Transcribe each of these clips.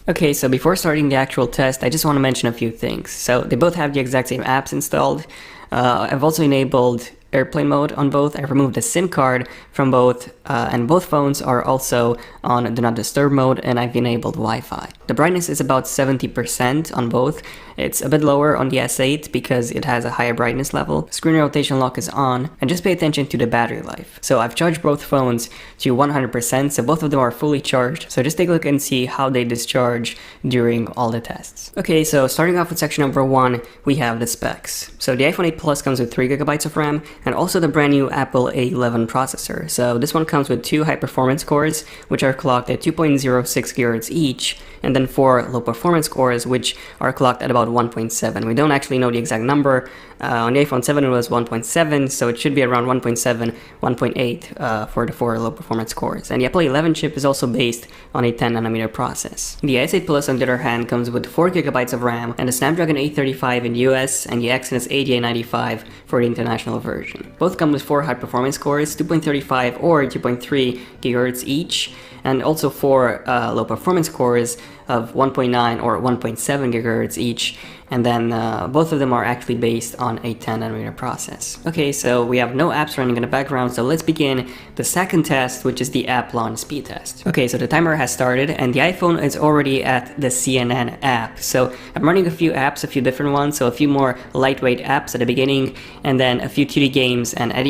Okay, so before starting the actual test, I just want to mention a few things. So they both have the exact same apps installed. I've also enabled airplane mode on both. I removed the SIM card from both, and both phones are also on Do Not Disturb mode, and I've enabled Wi-Fi. The brightness is about 70% on both. It's a bit lower on the S8 because it has a higher brightness level. Screen rotation lock is on, and just pay attention to the battery life. So I've charged both phones to 100%, so both of them are fully charged. So just take a look and see how they discharge during all the tests. Okay, so starting off with section number 1, we have the specs. So the iPhone 8 Plus comes with 3GB of RAM, and also the brand new Apple A11 processor. So this one comes with 2 high-performance cores, which are clocked at 2.06 GHz each, and then 4 low-performance cores, which are clocked at about 1.7. We don't actually know the exact number. On the iPhone 7 it was 1.7, so it should be around 1.7, 1.8 for the 4 low-performance cores. And the Apple A11 chip is also based on a 10nm process. The S8 Plus, on the other hand, comes with 4GB of RAM and a Snapdragon 835 in the US and the Exynos 8895 for the international version. Both come with 4 high-performance cores, 2.35 or 2.3 GHz each, and also 4 low-performance cores of 1.9 or 1.7 GHz each, and then both of them are actually based on a 10nm process. Okay, so we have no apps running in the background, so let's begin the second test, which is the app launch speed test. Okay, so the timer has started and the iPhone is already at the CNN app. So I'm running a few apps, a few different ones, so a few more lightweight apps at the beginning, and then a few 2D games, and at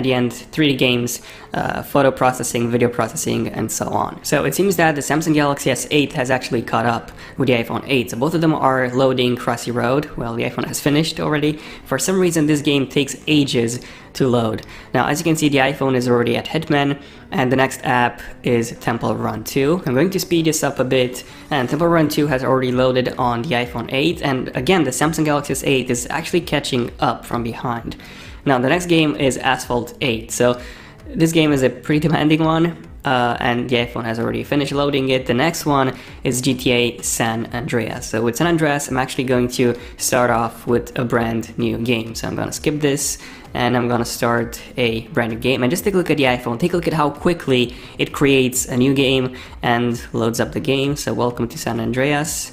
the end 3D games, photo processing, video processing, and so on. So it seems that the Samsung Galaxy S8 has actually caught up with the iPhone 8. So both of them are loading Crossy Road. Well, the iPhone has finished already. For some reason, this game takes ages to load. Now, as you can see, the iPhone is already at Hitman, and the next app is Temple Run 2. I'm going to speed this up a bit, and Temple Run 2 has already loaded on the iPhone 8, and again, the Samsung Galaxy S8 is actually catching up from behind. Now, the next game is Asphalt 8. So this game is a pretty demanding one, and the iPhone has already finished loading it. The next one is GTA San Andreas. So with San Andreas, I'm actually going to start off with a brand new game. So I'm going to skip this, and I'm going to start a brand new game. And just take a look at the iPhone. Take a look at how quickly it creates a new game and loads up the game. So welcome to San Andreas.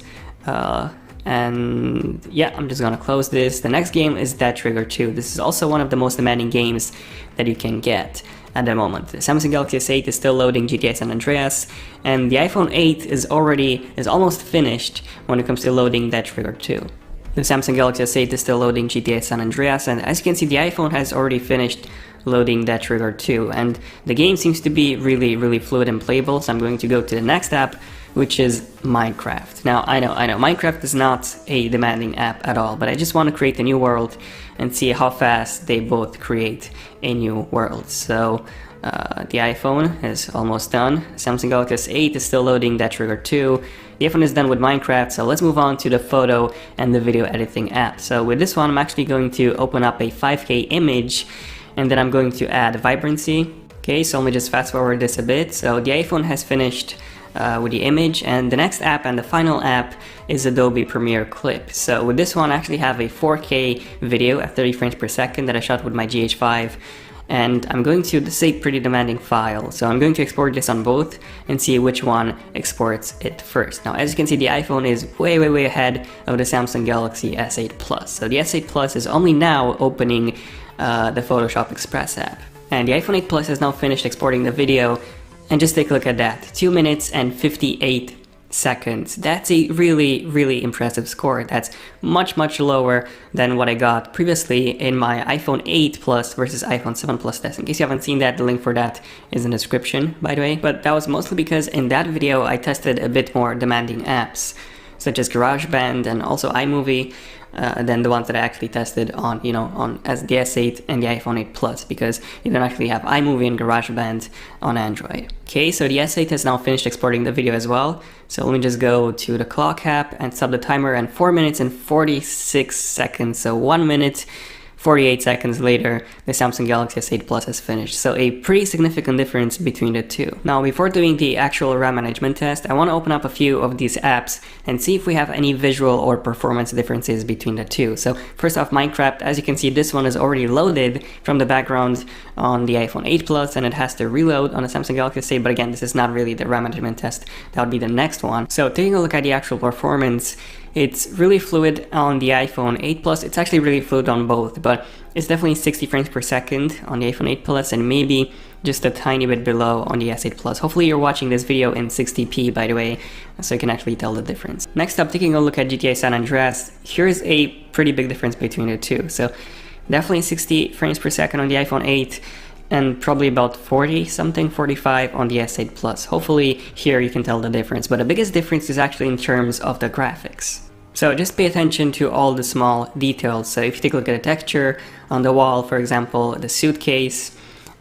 And yeah, I'm just gonna close this. The next game is Dead Trigger 2. This is also one of the most demanding games that you can get at the moment. The Samsung Galaxy S8 is still loading GTA San Andreas, and the iPhone 8 is almost finished when it comes to loading Dead Trigger 2. The Samsung Galaxy S8 is still loading GTA San Andreas, and as you can see, the iPhone has already finished loading Dead Trigger 2, and the game seems to be really fluid and playable. So I'm going to go to the next app, which is Minecraft. Now, I know, Minecraft is not a demanding app at all, but I just want to create a new world and see how fast they both create a new world. So the iPhone is almost done. Samsung Galaxy S8 is still loading Dead Trigger 2. The iPhone is done with Minecraft, so let's move on to the photo and the video editing app. So with this one, I'm actually going to open up a 5K image, and then I'm going to add vibrancy. Okay, so let me just fast forward this a bit. So the iPhone has finished with the image, and the next app and the final app is Adobe Premiere Clip. So with this one, I actually have a 4K video at 30 frames per second that I shot with my GH5, and I'm going to, this is a pretty demanding file, so I'm going to export this on both and see which one exports it first. Now, as you can see, the iPhone is way ahead of the Samsung Galaxy S8 Plus. So the S8 Plus is only now opening the Photoshop Express app, and the iPhone 8 Plus has now finished exporting the video. And just take a look at that, 2 minutes and 58 seconds. That's a really impressive score. That's much lower than what I got previously in my iPhone 8 Plus versus iPhone 7 Plus test. In case you haven't seen that, the link for that is in the description, by the way. But that was mostly because in that video I tested a bit more demanding apps, such as GarageBand and also iMovie, than the ones that I actually tested on, as the S8 and the iPhone 8 Plus, because you don't actually have iMovie and GarageBand on Android. Okay, so the S8 has now finished exporting the video as well. So let me just go to the clock app and stop the timer, and 4 minutes and 46 seconds. So 1 minute, 48 seconds later, the Samsung Galaxy S8 Plus has finished. So a pretty significant difference between the two. Now, before doing the actual RAM management test, I want to open up a few of these apps and see if we have any visual or performance differences between the two. So first off, Minecraft, as you can see, this one is already loaded from the background on the iPhone 8 Plus, and it has to reload on the Samsung Galaxy S8, but again, this is not really the RAM management test. That would be the next one. So taking a look at the actual performance, it's really fluid on the iPhone 8 Plus. It's actually really fluid on both, but it's definitely 60 frames per second on the iPhone 8 Plus and maybe just a tiny bit below on the S8 Plus. Hopefully you're watching this video in 60p, by the way, so you can actually tell the difference. Next up, taking a look at GTA San Andreas, here's a pretty big difference between the two. So definitely 60 frames per second on the iPhone 8 and probably about 40 something, 45 on the S8 Plus. Hopefully here you can tell the difference, but the biggest difference is actually in terms of the graphics. So just pay attention to all the small details. So if you take a look at the texture on the wall, for example, the suitcase,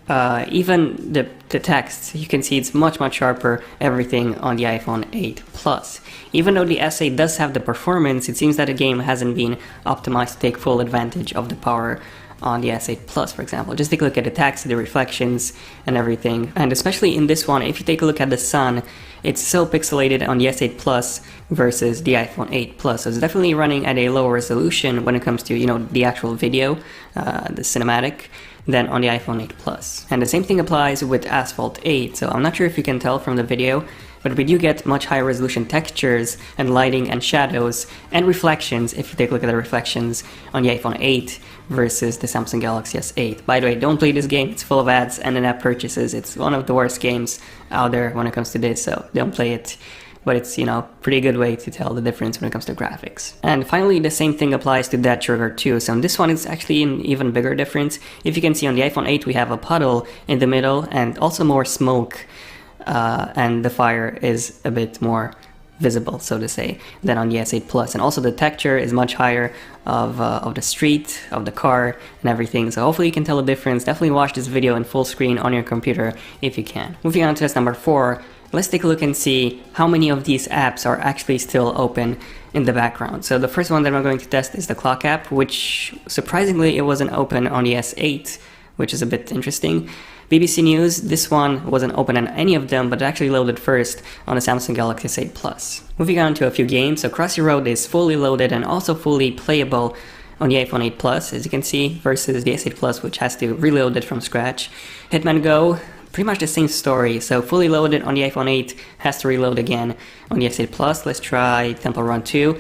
even the text, you can see it's much sharper, everything on the iPhone 8 Plus. Even though the S8 does have the performance, it seems that the game hasn't been optimized to take full advantage of the power on the S8 Plus, for example. Just take a look at the text, the reflections, and everything. And especially in this one, if you take a look at the sun, it's so pixelated on the S8 Plus versus the iPhone 8 Plus. So it's definitely running at a lower resolution when it comes to, the actual video, the cinematic, than on the iPhone 8 Plus. And the same thing applies with Asphalt 8. So I'm not sure if you can tell from the video, but we do get much higher resolution textures and lighting and shadows and reflections if you take a look at the reflections on the iPhone 8 versus the Samsung Galaxy S8. By the way, don't play this game, it's full of ads and in-app purchases. It's one of the worst games out there when it comes to this, so don't play it. But it's, pretty good way to tell the difference when it comes to graphics. And finally, the same thing applies to Dead Trigger 2. So on this one, it's actually an even bigger difference. If you can see on the iPhone 8, we have a puddle in the middle and also more smoke. And the fire is a bit more visible, so to say, than on the S8 Plus. And also the texture is much higher of the street, of the car, and everything. So hopefully you can tell the difference. Definitely watch this video in full screen on your computer if you can. Moving on to test number 4, let's take a look and see how many of these apps are actually still open in the background. So the first one that I'm going to test is the clock app, which surprisingly it wasn't open on the S8, which is a bit interesting. BBC News, this one wasn't open on any of them, but it actually loaded first on the Samsung Galaxy S8 Plus. Moving on to a few games, so Crossy Road is fully loaded and also fully playable on the iPhone 8 Plus, as you can see, versus the S8 Plus, which has to reload it from scratch. Hitman Go, pretty much the same story, so fully loaded on the iPhone 8, has to reload again on the S8 Plus. Let's try Temple Run 2.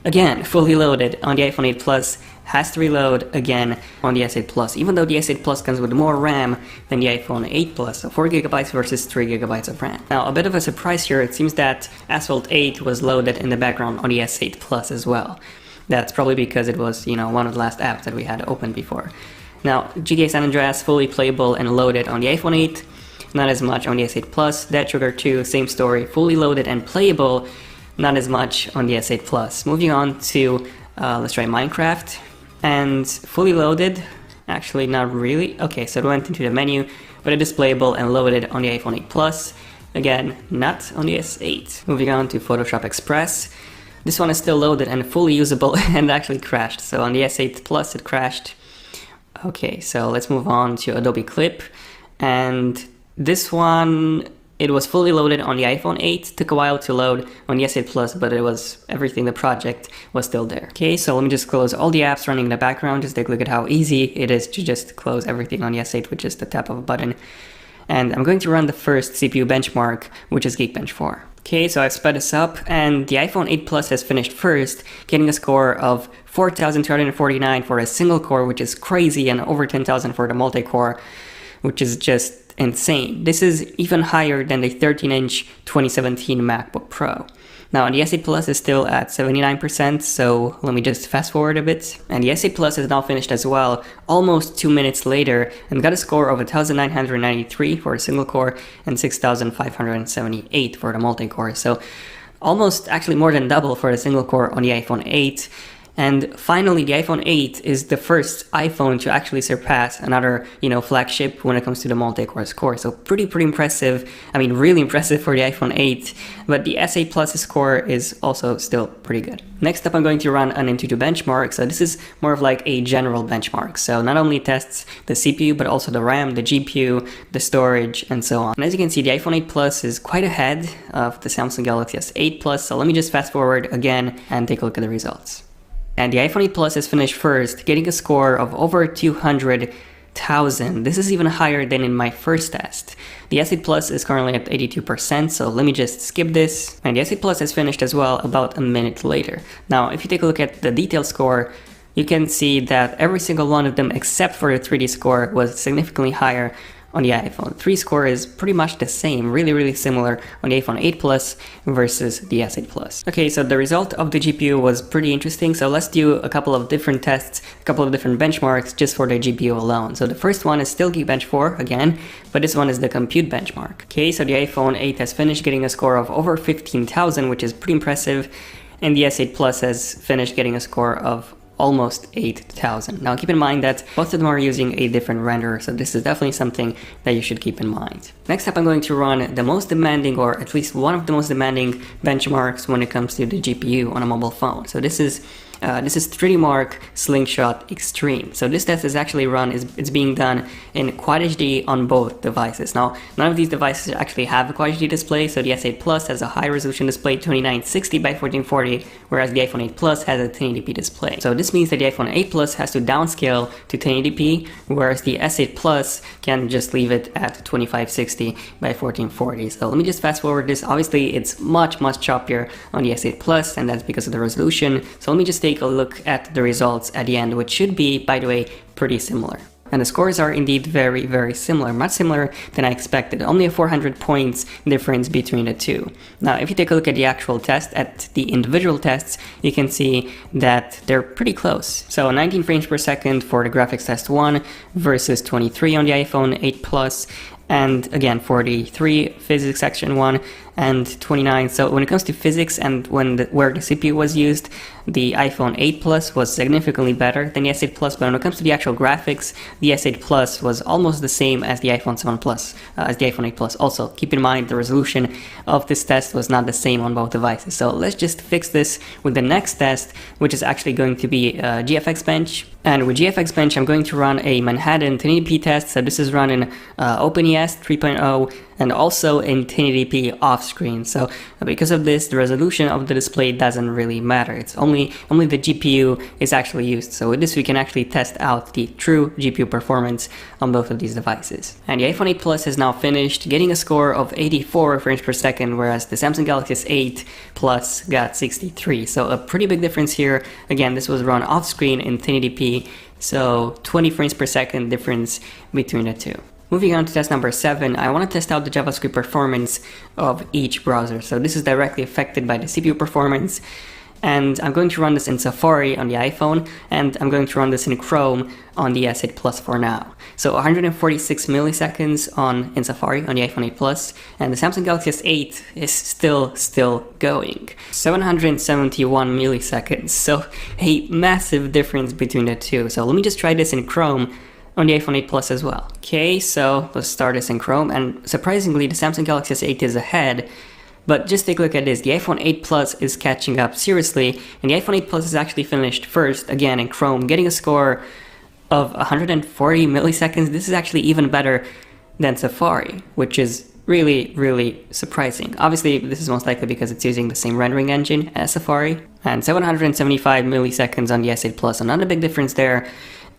Again, fully loaded on the iPhone 8 Plus, has to reload again on the S8 Plus, even though the S8 Plus comes with more RAM than the iPhone 8 Plus, so 4GB versus 3GB of RAM. Now, a bit of a surprise here, it seems that Asphalt 8 was loaded in the background on the S8 Plus as well. That's probably because it was, one of the last apps that we had open before. Now, GTA San Andreas, fully playable and loaded on the iPhone 8, not as much on the S8 Plus. Dead Trigger 2, same story, fully loaded and playable, not as much on the S8 Plus. Moving on to, let's try Minecraft. And fully loaded, actually not really. Okay, so it went into the menu, but it is playable and loaded on the iPhone 8 Plus. Again, not on the S8. Moving on to Photoshop Express. This one is still loaded and fully usable and actually crashed. So on the S8 Plus it crashed. Okay, so let's move on to Adobe Clip. And this one, it was fully loaded on the iPhone 8, took a while to load on the S8 Plus, but it was everything, the project was still there. Okay, so let me just close all the apps running in the background, just take a look at how easy it is to just close everything on the S8 with just the tap of a button. And I'm going to run the first CPU benchmark, which is Geekbench 4. Okay, so I've sped this up, and the iPhone 8 Plus has finished first, getting a score of 4,249 for a single core, which is crazy, and over 10,000 for the multi-core, which is just insane. This is even higher than the 13-inch 2017 MacBook Pro. Now, the S8 Plus is still at 79%, so let me just fast forward a bit. And the S8 Plus is now finished as well, almost 2 minutes later, and got a score of 1,993 for a single core and 6,578 for the multi-core. So almost, actually more than double for a single core on the iPhone 8. And finally, the iPhone 8 is the first iPhone to actually surpass another, flagship when it comes to the multi-core score. So pretty impressive. I mean, really impressive for the iPhone 8, but the S8 Plus score is also still pretty good. Next up, I'm going to run an Antutu benchmark. So this is more of like a general benchmark. So not only tests the CPU, but also the RAM, the GPU, the storage, and so on. And as you can see, the iPhone 8 Plus is quite ahead of the Samsung Galaxy S8 Plus. So let me just fast forward again and take a look at the results. And the iPhone 8 Plus is finished first, getting a score of over 200,000. This is even higher than in my first test. The S8 Plus is currently at 82%, so let me just skip this. And the S8 Plus is finished as well about a minute later. Now, if you take a look at the detailed score, you can see that every single one of them except for the 3D score was significantly higher on the iPhone. 3 score is pretty much the same, really similar on the iPhone 8 Plus versus the S8 Plus. Okay, so the result of the GPU was pretty interesting, so let's do a couple of different tests, a couple of different benchmarks just for the GPU alone. So the first one is still Geekbench 4 again, but this one is the compute benchmark. Okay, so the iPhone 8 has finished getting a score of over 15,000, which is pretty impressive, and the S8 Plus has finished getting a score of almost 8,000. Now keep in mind that both of them are using a different renderer, so this is definitely something that you should keep in mind. Next up, I'm going to run the most demanding, or at least one of the most demanding benchmarks when it comes to the GPU on a mobile phone. So this is 3D Mark Slingshot Extreme. So this test is actually it's being done in Quad HD on both devices. Now, none of these devices actually have a Quad HD display, so the S8 Plus has a high resolution display 2960 by 1440, whereas the iPhone 8 Plus has a 1080p display. So this means that the iPhone 8 Plus has to downscale to 1080p, whereas the S8 Plus can just leave it at 2560 by 1440. So let me just fast forward this. Obviously, it's much choppier on the S8 Plus, and that's because of the resolution. So let me just take a look at the results at the end, which should be, by the way, pretty similar. And the scores are indeed very similar, much similar than I expected. Only a 400 points difference between the two. Now, if you take a look at the actual test, at the individual tests, you can see that they're pretty close. So 19 frames per second for the graphics test 1 versus 23 on the iPhone 8 Plus. And again, 43 physics section 1 and 29. So when it comes to physics and where the CPU was used, the iPhone 8 Plus was significantly better than the S8 Plus, but when it comes to the actual graphics, the S8 Plus was almost the same as the iPhone 7 Plus, as the iPhone 8 Plus. Also, keep in mind the resolution of this test was not the same on both devices. So let's just fix this with the next test, which is actually going to be GFX Bench. And with GFX Bench, I'm going to run a Manhattan 1080p test. So this is run in OpenES 3.0 and also in 1080p off screen. So because of this, the resolution of the display doesn't really matter. It's only the GPU is actually used. So with this, we can actually test out the true GPU performance on both of these devices. And the iPhone 8 Plus is now finished, getting a score of 84 frames per second, whereas the Samsung Galaxy S8 Plus got 63. So a pretty big difference here. Again, this was run off screen in 1080p, so 20 frames per second difference between the two. Moving on to test number 7, I want to test out the JavaScript performance of each browser. So this is directly affected by the CPU performance, and I'm going to run this in Safari on the iPhone, and I'm going to run this in Chrome on the S8 Plus for now. So 146 milliseconds in Safari on the iPhone 8 Plus, and the Samsung Galaxy S8 is still going. 771 milliseconds, so a massive difference between the two. So let me just try this in Chrome on the iPhone 8 Plus as well. Okay, so let's start this in Chrome, and surprisingly, the Samsung Galaxy S8 is ahead. But just take a look at this, the iPhone 8 Plus is catching up seriously, and the iPhone 8 Plus is actually finished first, again in Chrome, getting a score of 140 milliseconds. This is actually even better than Safari, which is really surprising. Obviously, this is most likely because it's using the same rendering engine as Safari. And 775 milliseconds on the S8 Plus, another big difference there.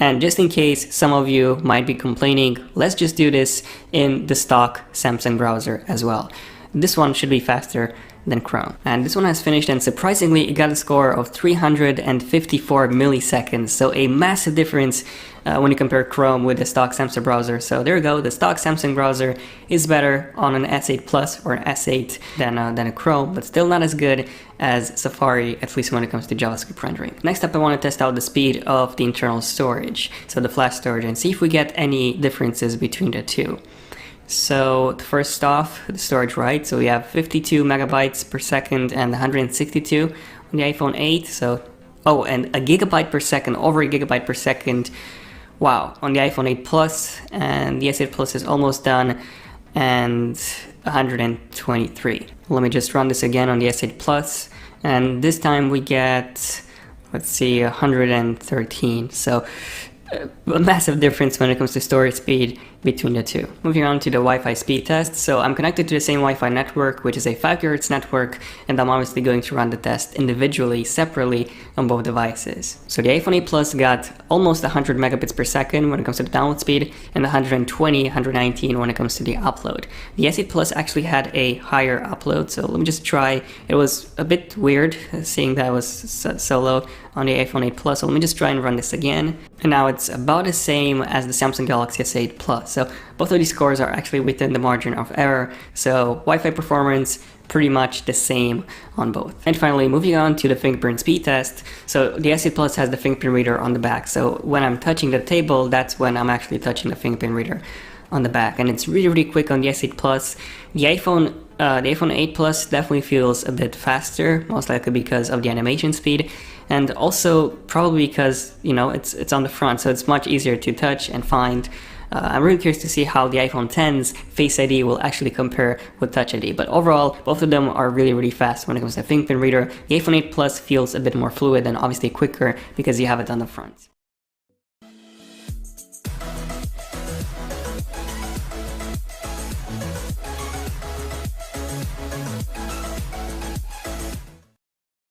And just in case some of you might be complaining, let's just do this in the stock Samsung browser as well. This one should be faster than Chrome. And this one has finished, and surprisingly, it got a score of 354 milliseconds. So a massive difference when you compare Chrome with the stock Samsung browser. So there you go, the stock Samsung browser is better on an S8 Plus or an S8 than a Chrome, but still not as good as Safari, at least when it comes to JavaScript rendering. Next up, I want to test out the speed of the internal storage, so the flash storage, and see if we get any differences between the two. So first off, the storage, right? So we have 52 megabytes per second and 162 on the iPhone 8, so Oh, and a gigabyte per second, over a gigabyte per second. Wow, on the iPhone 8 Plus, and the S8 Plus is almost done, and 123. Let me just run this again on the S8 Plus, and this time we get, let's see, 113. So a massive difference when it comes to storage speed between the two. Moving on to the Wi-Fi speed test. So I'm connected to the same Wi-Fi network, which is a 5 GHz network, and I'm obviously going to run the test individually, separately on both devices. So the iPhone 8 Plus got almost 100 megabits per second when it comes to the download speed, and 120, 119 when it comes to the upload. The S8 Plus actually had a higher upload, so let me just try. It was a bit weird seeing that it was so low on the iPhone 8 Plus, so let me just try and run this again. And now it's about the same as the Samsung Galaxy S8 Plus. So both of these scores are actually within the margin of error. So Wi-Fi performance, pretty much the same on both. And finally, moving on to the Fingerprint Speed Test. So the S8 Plus has the fingerprint reader on the back. So when I'm touching the table, that's when I'm actually touching the fingerprint reader on the back. And it's really, really quick on the S8 Plus. The iPhone 8 Plus definitely feels a bit faster, most likely because of the animation speed, and also probably because, you know, it's on the front, so it's much easier to touch and find. I'm really curious to see how the iPhone X's Face ID will actually compare with Touch ID, but overall, both of them are really, really fast when it comes to fingerprint reader. The iPhone 8 Plus feels a bit more fluid and obviously quicker because you have it on the front.